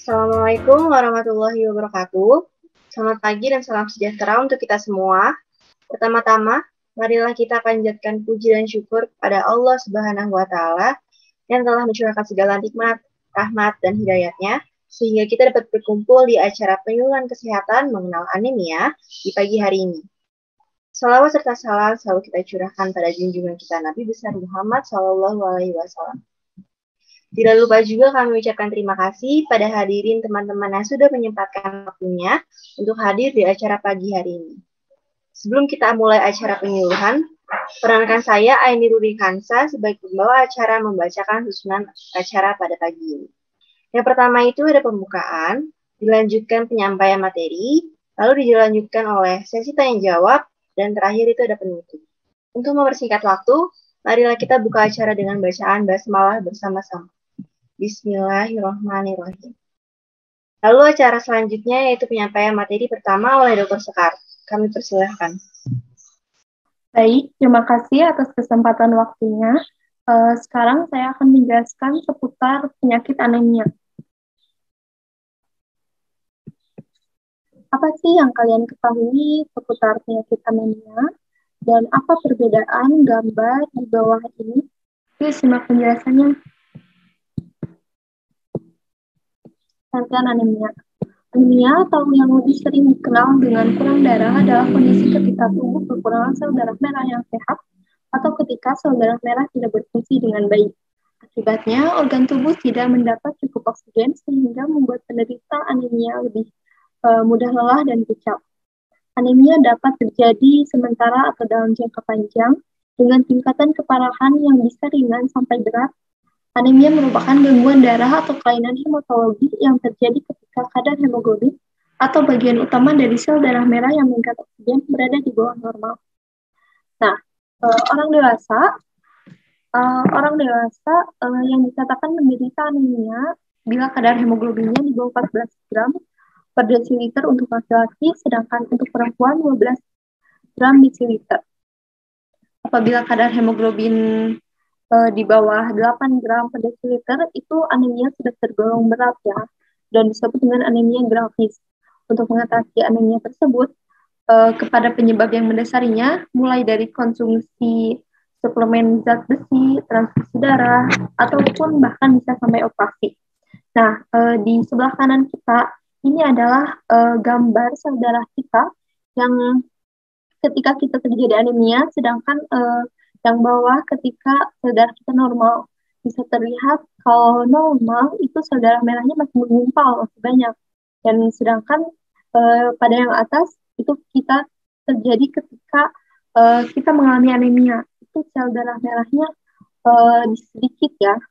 Assalamualaikum warahmatullahi wabarakatuh. Selamat pagi dan salam sejahtera untuk kita semua. Pertama-tama, marilah kita panjatkan puji dan syukur kepada Allah Subhanahu wa Ta'ala yang telah mencurahkan segala nikmat, rahmat, dan hidayatnya, sehingga kita dapat berkumpul di acara penyuluhan kesehatan mengenal anemia di pagi hari ini. Salawat serta salam selalu kita curahkan pada junjungan kita Nabi besar Muhammad SAW. Tidak lupa juga kami ucapkan terima kasih pada hadirin teman-teman yang sudah menyempatkan waktunya untuk hadir di acara pagi hari ini. Sebelum kita mulai acara penyuluhan, perankan saya Aini Ruri Kansa sebagai pembawa acara membacakan susunan acara pada pagi ini. Yang pertama itu ada pembukaan, dilanjutkan penyampaian materi, lalu dilanjutkan oleh sesi tanya-jawab, dan terakhir itu ada penutup. Untuk mempersingkat waktu, marilah kita buka acara dengan bacaan basmalah bersama-sama. Bismillahirrahmanirrahim. Lalu acara selanjutnya yaitu penyampaian materi pertama oleh Dr. Sekar. Kami persilahkan. Baik, terima kasih atas kesempatan waktunya. Sekarang saya akan menjelaskan seputar penyakit anemia. Apa sih yang kalian ketahui seputar penyakit anemia? Dan apa perbedaan gambar di bawah ini? Yuk simak penjelasannya. Tentang anemia. Anemia atau yang lebih sering dikenal dengan kurang darah adalah kondisi ketika tubuh kekurangan sel darah merah yang sehat atau ketika sel darah merah tidak berfungsi dengan baik. Akibatnya, organ tubuh tidak mendapat cukup oksigen sehingga membuat penderita anemia lebih mudah lelah dan pucat. Anemia dapat terjadi sementara atau dalam jangka panjang dengan tingkatan keparahan yang bisa ringan sampai berat. Anemia merupakan gangguan darah atau kelainan hematologi yang terjadi ketika kadar hemoglobin atau bagian utama dari sel darah merah yang mengikat oksigen berada di bawah normal. Nah, orang dewasa yang dikatakan menderita anemia bila kadar hemoglobinnya di bawah 14 gram per desiliter untuk laki-laki, sedangkan untuk perempuan 12 gram desiliter. Apabila kadar hemoglobin di bawah 8 gram per desiliter, itu anemia sudah tergolong berat ya, dan disebut dengan anemia grafis. Untuk mengatasi anemia tersebut, kepada penyebab yang mendasarinya, mulai dari konsumsi suplemen zat besi, transfusi darah, ataupun bahkan bisa sampai operasi. Nah, di sebelah kanan kita, ini adalah gambar sel darah kita yang ketika kita terjadi anemia, sedangkan yang bawah ketika sel darah kita normal. Bisa terlihat kalau normal itu sel darah merahnya masih menggumpal, masih banyak. Dan sedangkan pada yang atas itu kita terjadi ketika kita mengalami anemia. Itu sel darah merahnya sedikit ya.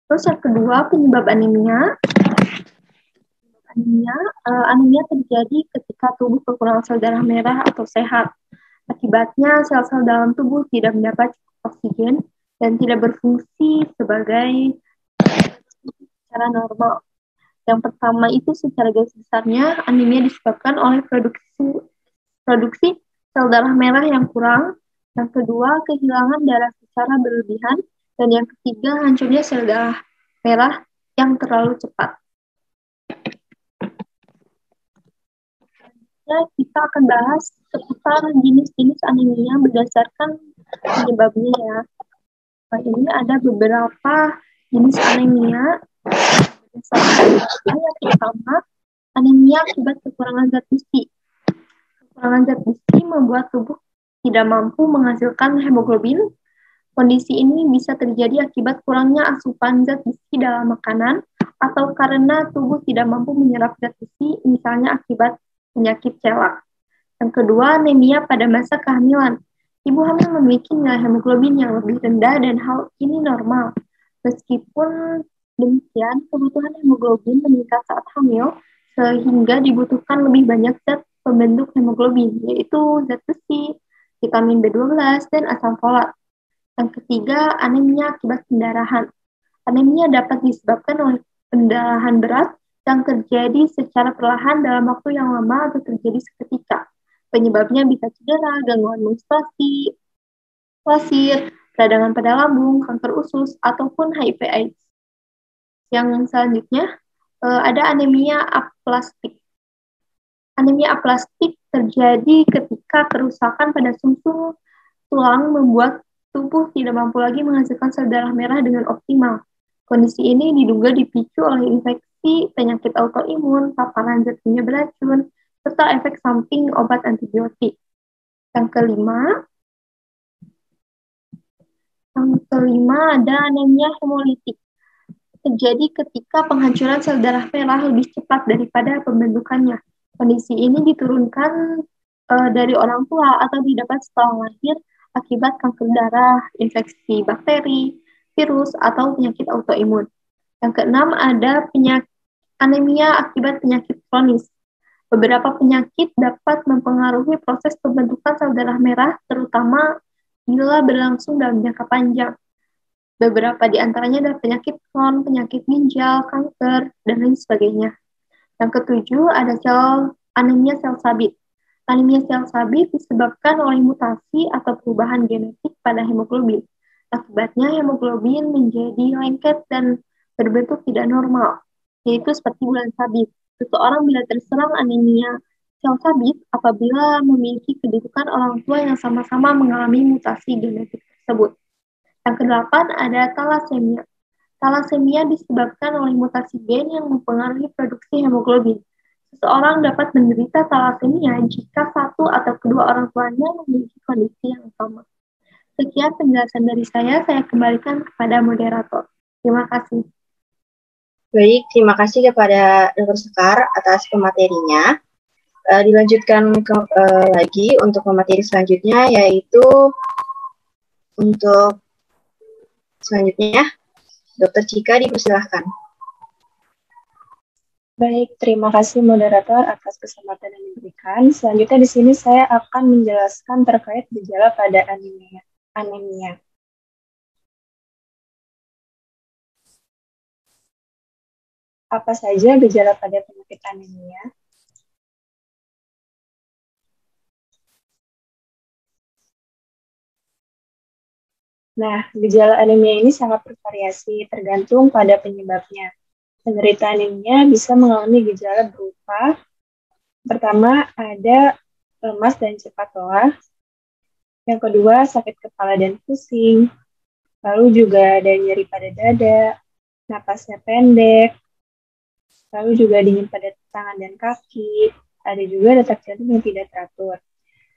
Terus yang kedua, penyebab anemia. Anemia terjadi ketika tubuh kekurangan sel darah merah atau sehat. Akibatnya, sel-sel dalam tubuh tidak mendapat oksigen dan tidak berfungsi sebagai secara normal. Yang pertama itu secara garis besarnya, anemia disebabkan oleh produksi sel darah merah yang kurang. Yang kedua, kehilangan darah secara berlebihan. Dan yang ketiga, hancurnya sel darah merah yang terlalu cepat. Kita akan bahas seputar jenis-jenis anemia berdasarkan penyebabnya ya. Nah, ini ada beberapa jenis anemia. Yang pertama, anemia akibat kekurangan zat besi. Kekurangan zat besi membuat tubuh tidak mampu menghasilkan hemoglobin. Kondisi ini bisa terjadi akibat kurangnya asupan zat besi dalam makanan atau karena tubuh tidak mampu menyerap zat besi, misalnya akibat penyakit celak. Yang kedua, anemia pada masa kehamilan. Ibu hamil memiliki nilai hemoglobin yang lebih rendah dan hal ini normal. Meskipun demikian, kebutuhan hemoglobin meningkat saat hamil sehingga dibutuhkan lebih banyak zat pembentuk hemoglobin, yaitu zat besi, vitamin B12, dan asam folat. Yang ketiga, anemia akibat pendarahan. Anemia dapat disebabkan oleh pendarahan berat yang terjadi secara perlahan dalam waktu yang lama atau terjadi seketika. Penyebabnya bisa cedera, gangguan menstruasi, wasir, peradangan pada lambung, kanker usus, ataupun HIV/AIDS. Yang selanjutnya ada anemia aplastik. Anemia aplastik terjadi ketika kerusakan pada sumsum tulang membuat tubuh tidak mampu lagi menghasilkan sel darah merah dengan optimal. Kondisi ini diduga dipicu oleh infeksi, penyakit autoimun, paparan zat kimia beracun, serta efek samping obat antibiotik. Yang kelima ada anemia hemolitik. Terjadi ketika penghancuran sel darah merah lebih cepat daripada pembentukannya. Kondisi ini diturunkan dari orang tua atau didapat setelah lahir akibat kanker darah, infeksi bakteri, virus, atau penyakit autoimun. Yang keenam ada anemia akibat penyakit kronis. Beberapa penyakit dapat mempengaruhi proses pembentukan sel darah merah, terutama bila berlangsung dalam jangka panjang. Beberapa di antaranya adalah penyakit Crohn, penyakit ginjal, kanker, dan lain sebagainya. Yang ketujuh ada anemia sel sabit. Anemia sel sabit disebabkan oleh mutasi atau perubahan genetik pada hemoglobin. Akibatnya hemoglobin menjadi lengket dan berbentuk tidak normal, yaitu seperti bulan sabit. Seseorang bila terserang anemia sel sabit apabila memiliki kedudukan orang tua yang sama-sama mengalami mutasi genetik tersebut. Yang kedelapan ada talasemia. Talasemia disebabkan oleh mutasi gen yang mempengaruhi produksi hemoglobin. Seseorang dapat menderita talasemia jika satu atau kedua orang tuanya memiliki kondisi yang sama. Sekian penjelasan dari saya kembalikan kepada moderator. Terima kasih. Baik, terima kasih kepada Dr. Sekar atas pematerinya. Dilanjutkan lagi untuk pemateri selanjutnya, yaitu untuk selanjutnya, Dr. Cika dipersilahkan. Baik, terima kasih moderator atas kesempatan yang diberikan. Selanjutnya di sini saya akan menjelaskan terkait gejala pada anemia. Apa saja gejala pada penyakit anemia? Nah, gejala anemia ini sangat bervariasi tergantung pada penyebabnya. Penderita anemia bisa mengalami gejala berupa pertama ada lemas dan cepat lelah. Yang kedua sakit kepala dan pusing. Lalu juga ada nyeri pada dada, napasnya pendek. Lalu juga dingin pada tangan dan kaki. Ada juga detak jantung yang tidak teratur.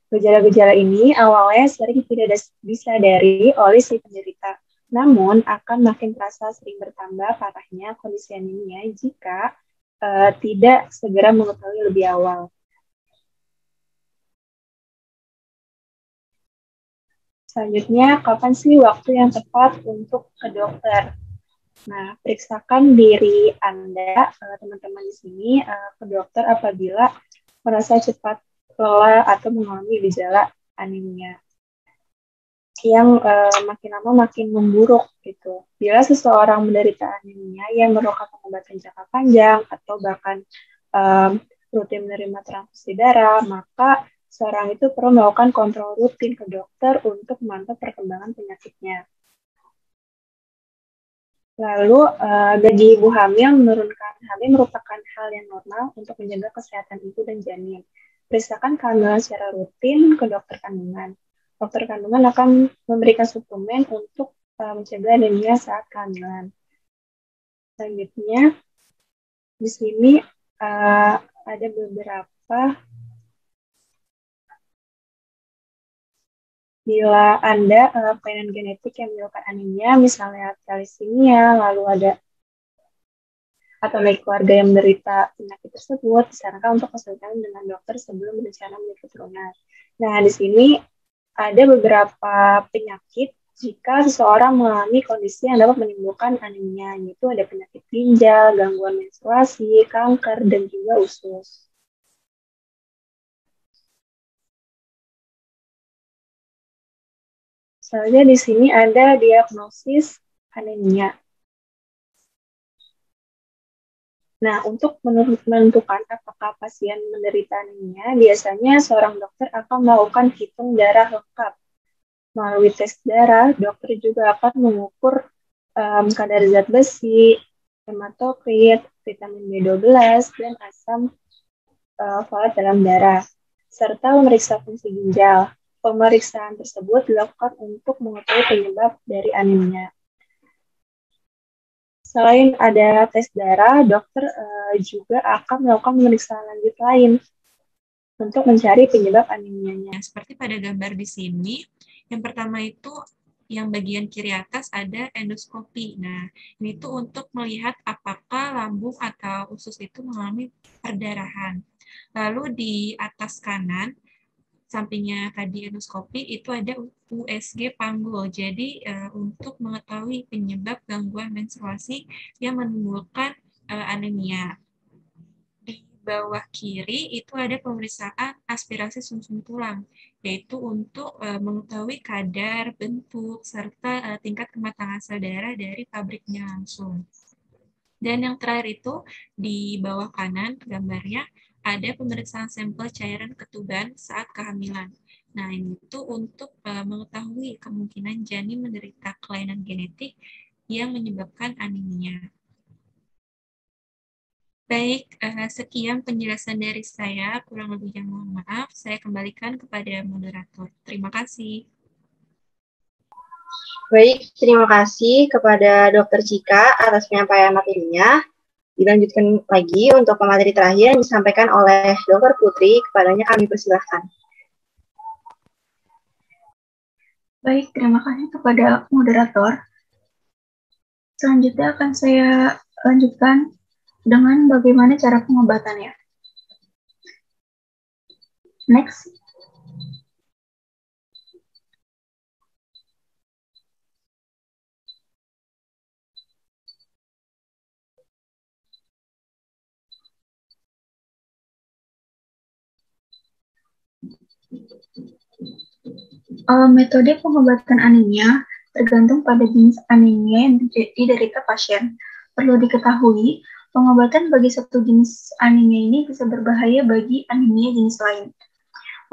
Gejala-gejala ini awalnya sering tidak disadari oleh si penderita, namun akan makin terasa sering bertambah parahnya kondisi anemia jika tidak segera mengetahui lebih awal. Selanjutnya, kapan sih waktu yang tepat untuk ke dokter? Nah, periksakan diri Anda, teman-teman di sini, ke dokter apabila merasa cepat lelah atau mengalami gejala anemia yang makin lama makin memburuk gitu. Bila seseorang menderita anemia yang memerlukan pengobatan jangka panjang atau bahkan rutin menerima transfusi darah, maka seorang itu perlu melakukan kontrol rutin ke dokter untuk memantau perkembangan penyakitnya. Lalu, bagi ibu hamil, menurunkan HB merupakan hal yang normal untuk menjaga kesehatan ibu dan janin. Periksakan kehamilan secara rutin ke dokter kandungan. Dokter kandungan akan memberikan suplemen untuk mencegah anemia saat kehamilan. Selanjutnya, di sini ada beberapa. Bila Anda kelainan genetik yang menyebabkan anemia, misalnya thalassemia, lalu ada atau dari keluarga yang menderita penyakit tersebut, disarankan untuk konsultasi dengan dokter sebelum berencana memiliki keturunan. Nah, di sini ada beberapa penyakit jika seseorang mengalami kondisi yang dapat menimbulkan anemia, yaitu ada penyakit ginjal, gangguan menstruasi, kanker, dan juga usus. Selanjutnya di sini ada diagnosis anemia. Nah, untuk menentukan apakah pasien menderita anemia, biasanya seorang dokter akan melakukan hitung darah lengkap. Melalui tes darah, dokter juga akan mengukur kadar zat besi, hematokrit, vitamin B12, dan asam folat dalam darah, serta memeriksa fungsi ginjal. Pemeriksaan tersebut dilakukan untuk mengetahui penyebab dari anemia. Selain ada tes darah, dokter juga akan melakukan pemeriksaan lanjut lain untuk mencari penyebab anemianya. Seperti pada gambar di sini, yang pertama itu yang bagian kiri atas ada endoskopi. Nah, ini tuh untuk melihat apakah lambung atau usus itu mengalami perdarahan. Lalu di atas kanan, sampingnya tadi endoskopi, itu ada USG panggul. Jadi, untuk mengetahui penyebab gangguan menstruasi yang menimbulkan anemia. Di bawah kiri itu ada pemeriksaan aspirasi sumsum tulang, yaitu untuk mengetahui kadar, bentuk, serta tingkat kematangan sel darah dari pabriknya langsung. Dan yang terakhir itu di bawah kanan gambarnya ada pemeriksaan sampel cairan ketuban saat kehamilan. Nah, ini itu untuk mengetahui kemungkinan janin menderita kelainan genetik yang menyebabkan anemia. Baik, sekian penjelasan dari saya. Kurang lebihnya mohon maaf. Saya kembalikan kepada moderator. Terima kasih. Baik, terima kasih kepada Dr. Cika atas penyampaian materinya. Dilanjutkan lagi untuk pemateri terakhir yang disampaikan oleh Dr. Putri. Kepadanya kami persilahkan. Baik, terima kasih kepada moderator. Selanjutnya akan saya lanjutkan dengan bagaimana cara pengobatannya. Next. Metode pengobatan anemia tergantung pada jenis anemia yang diderita pasien. Perlu diketahui, pengobatan bagi satu jenis anemia ini bisa berbahaya bagi anemia jenis lain.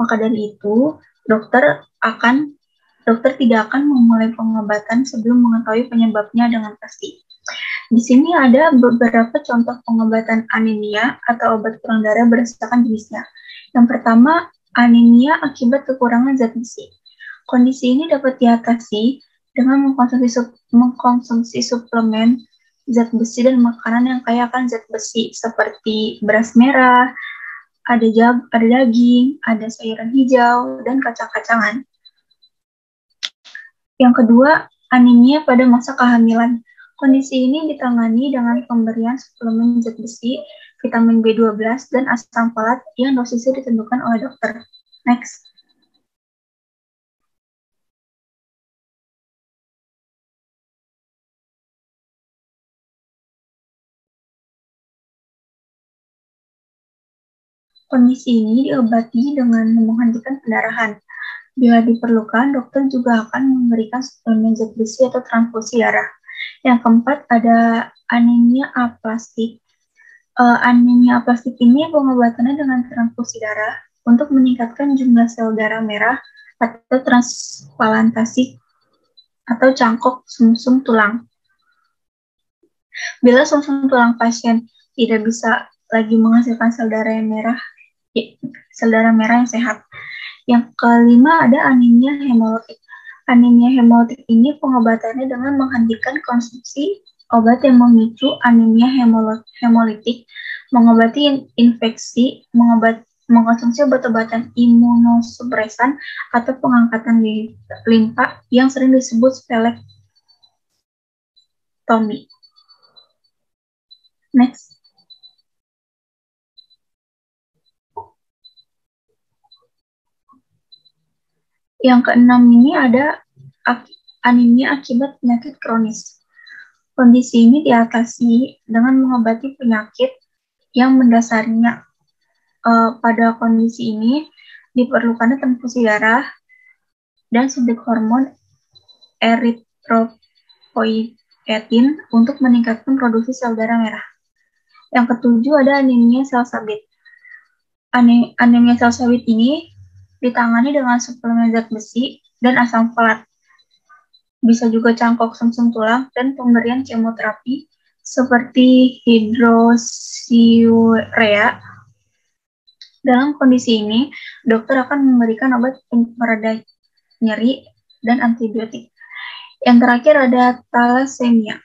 Maka dari itu, dokter tidak akan memulai pengobatan sebelum mengetahui penyebabnya dengan pasti. Di sini ada beberapa contoh pengobatan anemia atau obat kurang darah berdasarkan jenisnya. Yang pertama, anemia akibat kekurangan zat besi. Kondisi ini dapat diatasi dengan mengkonsumsi suplemen zat besi dan makanan yang kaya akan zat besi seperti beras merah, ada daging, ada sayuran hijau, dan kacang-kacangan. Yang kedua, anemia pada masa kehamilan. Kondisi ini ditangani dengan pemberian suplemen zat besi, vitamin B12, dan asam folat yang dosisnya ditentukan oleh dokter. Next. Kondisi ini diobati dengan menghentikan pendarahan. Bila diperlukan, dokter juga akan memberikan suplemen zat besi atau transfusi darah. Yang keempat ada anemia aplastik. Anemia aplastik ini pengobatannya dengan transfusi darah untuk meningkatkan jumlah sel darah merah atau transplantasi atau cangkok sumsum tulang. Bila sumsum tulang pasien tidak bisa lagi menghasilkan sel darah yang sehat. Yang kelima ada anemia hemolitik. Anemia hemolitik ini pengobatannya dengan menghentikan konsumsi obat yang memicu anemia hemolitik, mengobati infeksi, mengkonsumsi obat-obatan imunosupresan atau pengangkatan limpa yang sering disebut splenektomi. Next. Yang keenam ini ada anemia akibat penyakit kronis. Kondisi ini diatasi dengan mengobati penyakit yang mendasarinya. Pada kondisi ini diperlukan transfusi darah dan suntik hormon eritropoietin untuk meningkatkan produksi sel darah merah. Yang ketujuh ada anemia sel sabit. Anemia sel sabit ini ditangani dengan suplemen zat besi dan asam folat. Bisa juga cangkok sumsum tulang dan pemberian kemoterapi seperti hidroksiurea. Dalam kondisi ini, dokter akan memberikan obat pereda nyeri dan antibiotik. Yang terakhir ada thalassemia.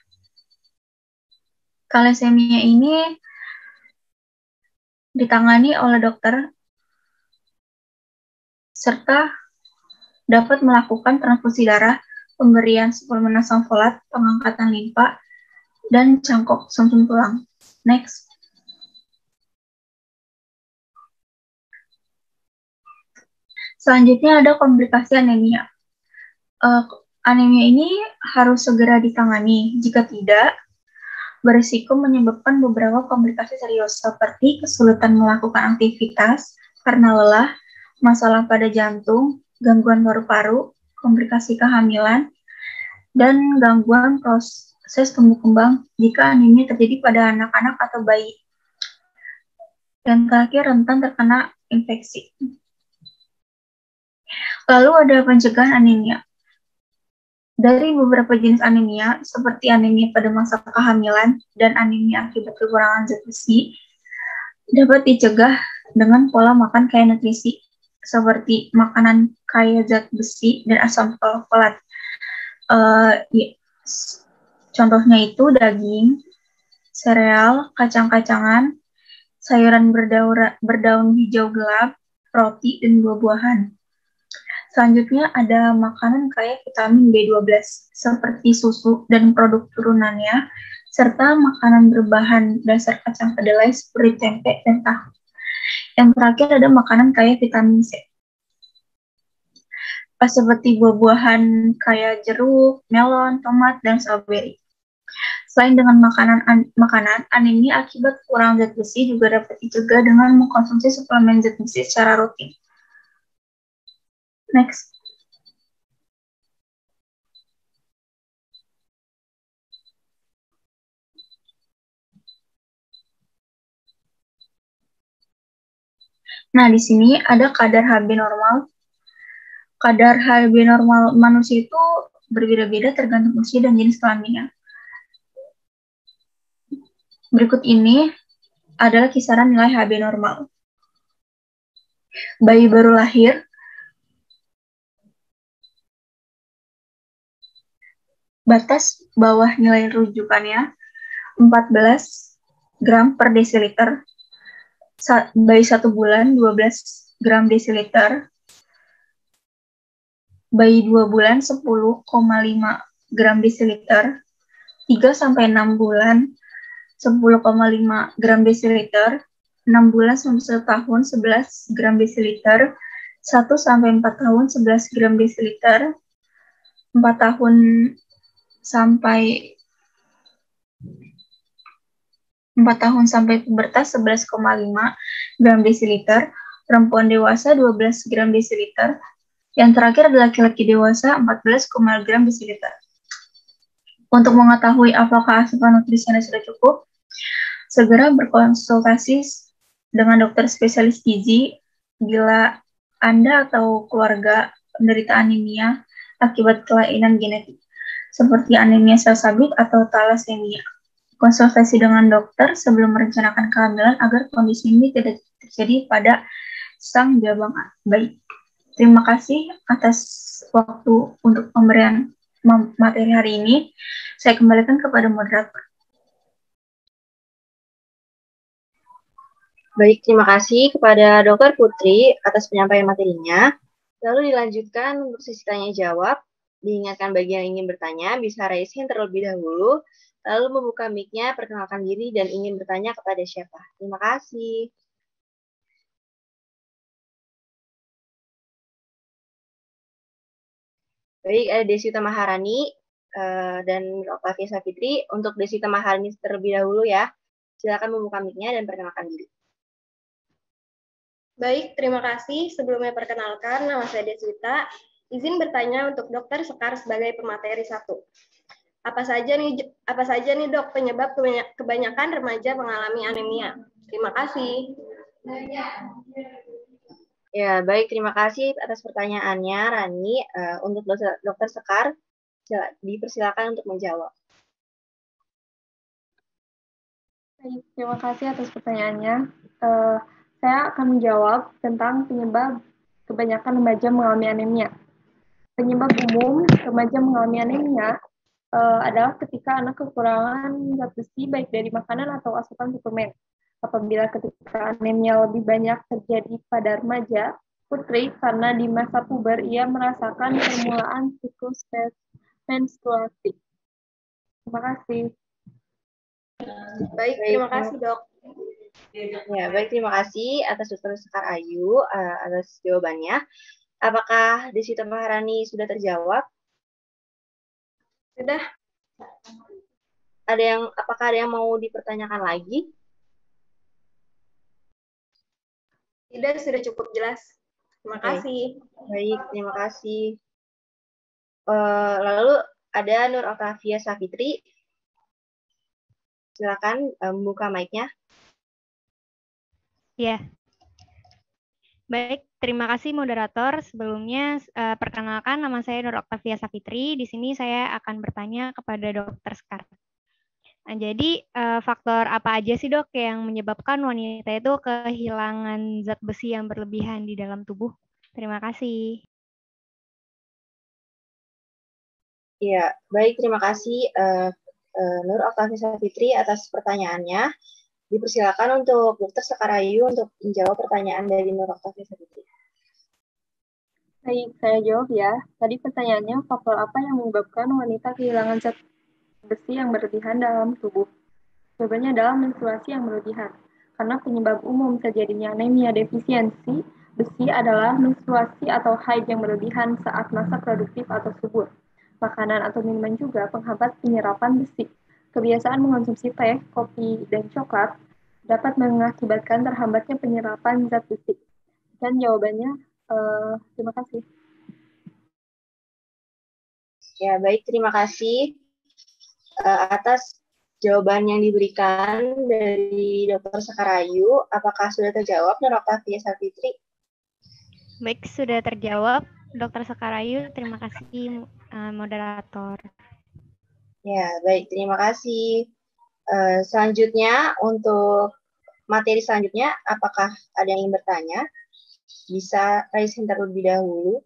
Thalassemia ini ditangani oleh dokter serta dapat melakukan transfusi darah, pemberian suplemen asam folat, pengangkatan limpa, dan cangkok sumsum tulang. Next. Selanjutnya ada komplikasi anemia. Anemia ini harus segera ditangani. Jika tidak, berisiko menyebabkan beberapa komplikasi serius seperti kesulitan melakukan aktivitas karena lelah, masalah pada jantung, gangguan paru-paru, komplikasi kehamilan, dan gangguan proses tumbuh kembang jika anemia terjadi pada anak-anak atau bayi. Dan terakhir, rentan terkena infeksi. Lalu ada pencegahan anemia. Dari beberapa jenis anemia, seperti anemia pada masa kehamilan dan anemia akibat kekurangan zat besi, dapat dicegah dengan pola makan kaya nutrisi, seperti makanan kaya zat besi dan asam folat. Contohnya itu daging, sereal, kacang-kacangan, sayuran berdaun hijau gelap, roti, dan buah-buahan. Selanjutnya ada makanan kaya vitamin B12 seperti susu dan produk turunannya, serta makanan berbahan dasar kacang kedelai seperti tempe dan tahu. Yang terakhir ada makanan kaya vitamin C, seperti buah-buahan kaya jeruk, melon, tomat, dan stroberi. Selain dengan makanan, anemia akibat kurang zat besi juga dapat dicegah dengan mengkonsumsi suplemen zat besi secara rutin. Next. Nah, di sini ada kadar HB normal. Kadar HB normal manusia itu berbeda-beda tergantung usia dan jenis kelaminnya. Berikut ini adalah kisaran nilai HB normal. Bayi baru lahir, batas bawah nilai rujukannya 14 gram per desiliter. Bayi 1 bulan 12 gram desiliter. Bayi 2 bulan 10,5 gram desiliter. 3-6 bulan 10,5 gram desiliter. 6 bulan sampai 1 tahun 11 gram desiliter. 1-4 tahun 11 gram desiliter. 4 tahun sampai pubertas 11,5 gram desiliter, perempuan dewasa 12 gram desiliter, yang terakhir adalah laki-laki dewasa 14,5 gram desiliter. Untuk mengetahui apakah asupan nutrisinya sudah cukup, segera berkonsultasi dengan dokter spesialis gizi bila Anda atau keluarga penderita anemia akibat kelainan genetik, seperti anemia sel sabit atau thalassemia. Konsultasi dengan dokter sebelum merencanakan kehamilan agar kondisi ini tidak terjadi pada sang jabang bayi. Terima kasih atas waktu untuk pemberian materi hari ini. Saya kembalikan kepada moderator. Baik, terima kasih kepada Dr. Putri atas penyampaian materinya. Lalu dilanjutkan untuk sesi tanya jawab. Diingatkan bagi yang ingin bertanya bisa raise hand terlebih dahulu. Lalu membuka mic-nya, perkenalkan diri, dan ingin bertanya kepada siapa. Terima kasih. Baik, ada Deswita Maharani dan Oktavia Savitri. Untuk Deswita Maharani terlebih dahulu ya. Silakan membuka mic-nya dan perkenalkan diri. Baik, terima kasih. Sebelumnya perkenalkan, nama saya Deswita. Izin bertanya untuk Dokter Sekar sebagai pemateri 1. Apa saja nih dok penyebab kebanyakan remaja mengalami anemia? Terima kasih. Ya, baik. Terima kasih atas pertanyaannya, Rani. Untuk Dokter Sekar, dipersilakan untuk menjawab. Baik, terima kasih atas pertanyaannya. Saya akan menjawab tentang penyebab kebanyakan remaja mengalami anemia. Penyebab umum remaja mengalami anemia adalah ketika anak kekurangan zat besi baik dari makanan atau asupan suplemen. Apabila ketika anemia lebih banyak terjadi pada remaja, putri karena di masa puber ia merasakan permulaan siklus menstruasi. Terima kasih. Baik, terima kasih dok. Ya, baik. Terima kasih atas Dokter Sekar Ayu atas jawabannya. Apakah Deswita Maharani sudah terjawab? Sudah. Apakah ada yang mau dipertanyakan lagi? Tidak, sudah cukup jelas. Terima kasih. Baik, terima kasih. Lalu ada Nur Octavia Safitri. Silakan membuka mic-nya. Ya. Baik, terima kasih moderator. Sebelumnya perkenalkan nama saya Nur Octavia Safitri. Di sini saya akan bertanya kepada Dokter Sekar. Nah, jadi faktor apa aja sih dok yang menyebabkan wanita itu kehilangan zat besi yang berlebihan di dalam tubuh? Terima kasih. Ya, baik. Terima kasih Nur Octavia Safitri atas pertanyaannya. Dipersilakan untuk Dokter Sekar Ayu untuk menjawab pertanyaan dari Nur Octavia Safitri. Baik, saya jawab ya. Tadi pertanyaannya, faktor apa yang menyebabkan wanita kehilangan zat besi yang berlebihan dalam tubuh? Jawabannya adalah menstruasi yang berlebihan. Karena penyebab umum terjadinya anemia defisiensi besi adalah menstruasi atau haid yang berlebihan saat masa produktif atau subur. Makanan atau minuman juga penghambat penyerapan besi. Kebiasaan mengonsumsi teh, kopi, dan coklat dapat mengakibatkan terhambatnya penyerapan zat besi. Dan jawabannya, terima kasih. Ya, baik. Terima kasih atas jawaban yang diberikan dari Dr. Sekar Ayu. Apakah sudah terjawab, Nur Octavia Safitri? Baik, sudah terjawab. Dokter Sekar Ayu, terima kasih moderator. Ya, baik. Terima kasih. Selanjutnya, untuk materi selanjutnya, apakah ada yang ingin bertanya? Bisa raise hand terlebih dahulu.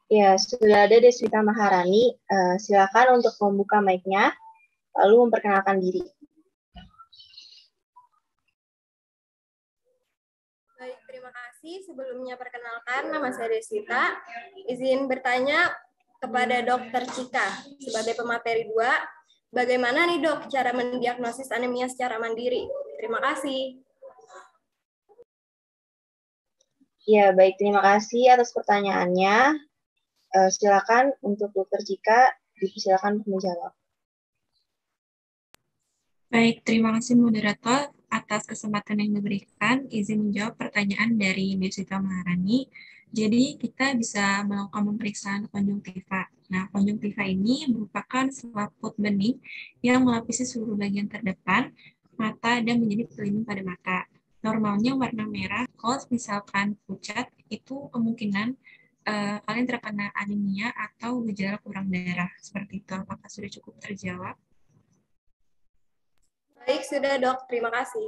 Ya, sudah ada Deswita Maharani. Silakan untuk membuka mic-nya, lalu memperkenalkan diri. Baik, terima kasih. Sebelumnya perkenalkan, nama saya Deswita. Izin bertanya kepada Dokter Cika sebagai pemateri 2. Bagaimana nih dok cara mendiagnosis anemia secara mandiri? Terima kasih. Ya, baik. Terima kasih atas pertanyaannya. Silakan untuk Dokter Cika, silakan menjawab. Baik, terima kasih moderator atas kesempatan yang diberikan. Izin menjawab pertanyaan dari Deswita Maharani. Jadi kita bisa melakukan pemeriksaan konjungtiva. Nah, konjungtiva ini merupakan selaput bening yang melapisi seluruh bagian terdepan mata dan menjadi pelindung pada mata. Normalnya warna merah. Kalau misalkan pucat, itu kemungkinan kalian terkena anemia atau gejala kurang darah. Seperti itu. Apakah sudah cukup terjawab? Baik, sudah dok. Terima kasih.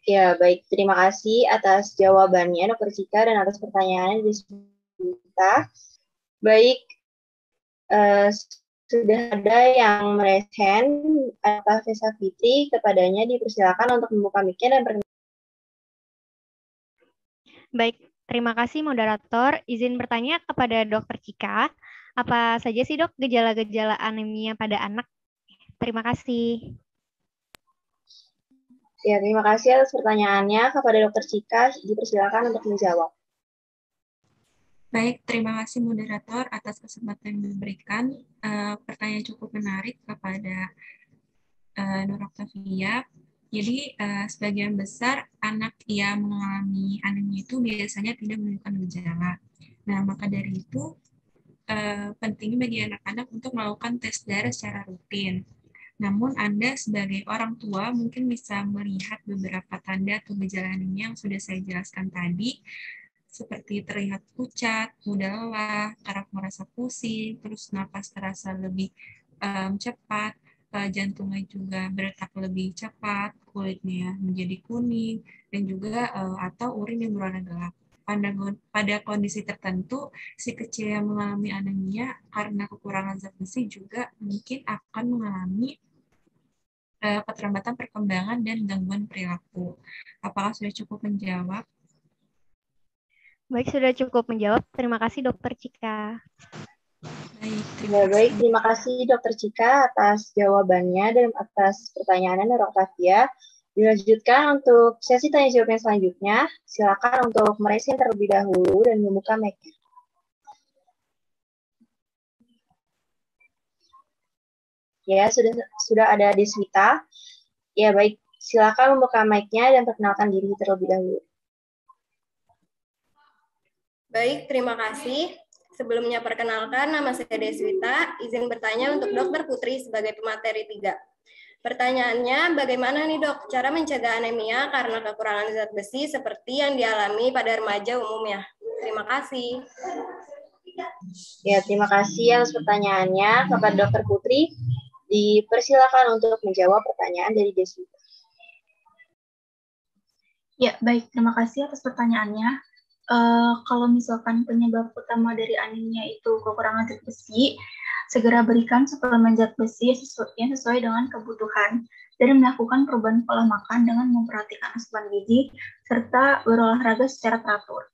Ya, baik. Terima kasih atas jawabannya, Dr. Cika, dan atas pertanyaannya di kita. Baik, sudah ada yang meraise hand, Octavia Safitri, kepadanya dipersilakan untuk membuka mic-nya dan perkenalkan. Baik, terima kasih moderator. Izin bertanya kepada Dokter Cika, apa saja sih dok gejala-gejala anemia pada anak? Terima kasih. Ya, terima kasih atas pertanyaannya kepada Dokter Cika. Dipersilakan untuk menjawab. Baik, terima kasih moderator atas kesempatan yang diberikan. Pertanyaan cukup menarik kepada Nur Octavia. Jadi, sebagian besar anak yang mengalami anemia itu biasanya tidak menunjukkan gejala. Nah, maka dari itu, penting bagi anak-anak untuk melakukan tes darah secara rutin. Namun Anda sebagai orang tua mungkin bisa melihat beberapa tanda atau gejala anemia yang sudah saya jelaskan tadi, seperti terlihat pucat, mudah lelah, kerap merasa pusing, terus napas terasa lebih cepat, jantungnya juga berdetak lebih cepat, kulitnya menjadi kuning, dan juga atau urin yang berwarna gelap. Pada kondisi tertentu, si kecil yang mengalami anemia karena kekurangan zat besi juga mungkin akan mengalami keterlambatan perkembangan dan gangguan perilaku. Apakah sudah cukup menjawab? Baik, sudah cukup menjawab. Terima kasih, Dokter Cika. Baik, terima kasih Dokter Cika atas jawabannya dan atas pertanyaannya Nur Oktavia. Dilanjutkan untuk sesi tanya jawab yang selanjutnya. Silakan untuk meraise terlebih dahulu dan membuka mic-nya. Ya, sudah ada Deswita. Ya, baik. Silakan membuka mic-nya dan perkenalkan diri terlebih dahulu. Baik, terima kasih. Sebelumnya perkenalkan, nama saya Deswita. Izin bertanya untuk Dokter Putri sebagai pemateri 3. Pertanyaannya, bagaimana nih dok cara mencegah anemia karena kekurangan zat besi seperti yang dialami pada remaja umumnya? Terima kasih. Ya, terima kasih atas pertanyaannya kepada Dokter Putri. Dipersilakan untuk menjawab pertanyaan dari Deswita. Ya, baik. Terima kasih atas pertanyaannya. Kalau misalkan penyebab utama dari anemia itu kekurangan zat besi, segera berikan suplemen zat besi yang sesuai dengan kebutuhan dan melakukan perubahan pola makan dengan memperhatikan asupan gizi serta berolahraga secara teratur.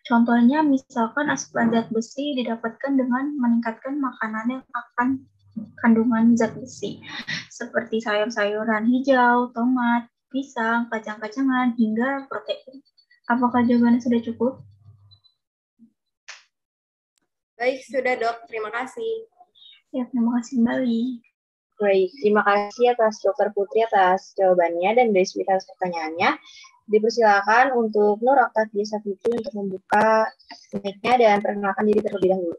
Contohnya, misalkan asupan zat besi didapatkan dengan meningkatkan makanan yang akan kandungan zat besi, seperti sayur-sayuran hijau, tomat, pisang, kacang-kacangan, hingga protein. Apakah jawabannya sudah cukup? Baik, sudah dok. Terima kasih. Ya, terima kasih kembali. Baik, terima kasih atas Dokter Putri atas jawabannya dan Deswita atas pertanyaannya. Dipersilakan untuk Nur Oktavia Savitri untuk membuka mic-nya dan perkenalkan diri terlebih dahulu.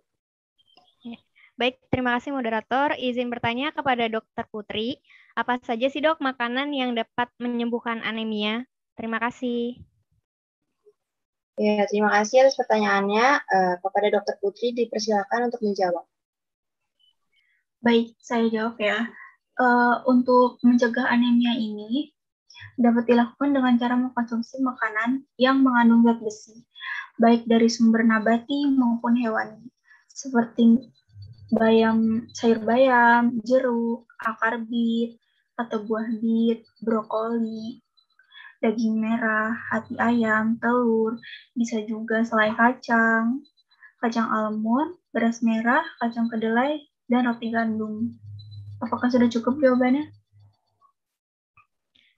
Baik, terima kasih moderator. Izin bertanya kepada Dokter Putri, apa saja sih dok makanan yang dapat menyembuhkan anemia? Terima kasih. Ya, terima kasih atas pertanyaannya. Kepada Dokter Putri dipersilakan untuk menjawab. Baik, saya jawab ya. Untuk mencegah anemia ini dapat dilakukan dengan cara mengkonsumsi makanan yang mengandung zat besi, baik dari sumber nabati maupun hewani, seperti sayur bayam, jeruk, akar bit, atau buah bit, brokoli, daging merah, hati ayam, telur, bisa juga selai kacang, kacang almond, beras merah, kacang kedelai, dan roti gandum. Apakah sudah cukup jawabannya?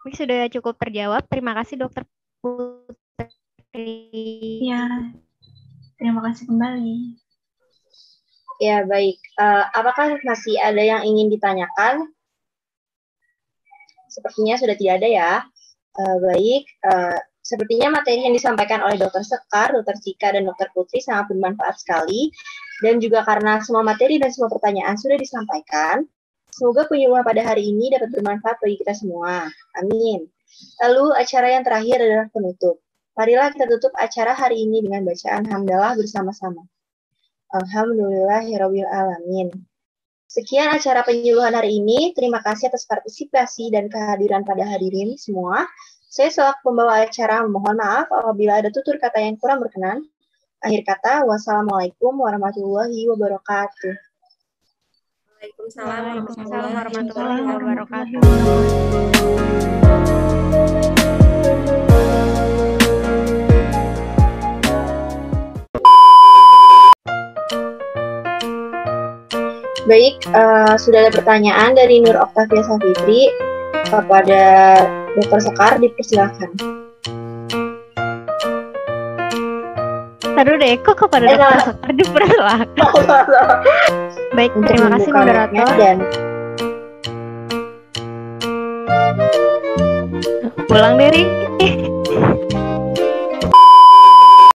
Sudah cukup terjawab. Terima kasih Dokter Putri. Ya, terima kasih kembali. Ya, baik. Apakah masih ada yang ingin ditanyakan? Sepertinya sudah tidak ada ya. Baik, sepertinya materi yang disampaikan oleh Dokter Sekar, Dokter Cika, dan Dokter Putri sangat bermanfaat sekali. Dan juga karena semua materi dan semua pertanyaan sudah disampaikan, semoga penyuluhan pada hari ini dapat bermanfaat bagi kita semua. Amin. Lalu acara yang terakhir adalah penutup. Marilah kita tutup acara hari ini dengan bacaan hamdalah bersama-sama. Alhamdulillahirabbil alamin. Sekian acara penyuluhan hari ini. Terima kasih atas partisipasi dan kehadiran pada hadirin semua. Saya selaku pembawa acara mohon maaf apabila ada tutur kata yang kurang berkenan. Akhir kata, wassalamualaikum warahmatullahi wabarakatuh. Waalaikumsalam warahmatullahi wabarakatuh. Baik, sudah ada pertanyaan dari Nur Oktavia Savitri kepada Dokter Sekar, dipersilakan. Taruh deh, kok kepada Dokter Sekar dipersilakan. Baik, terima kasih moderator. Dan pulang dari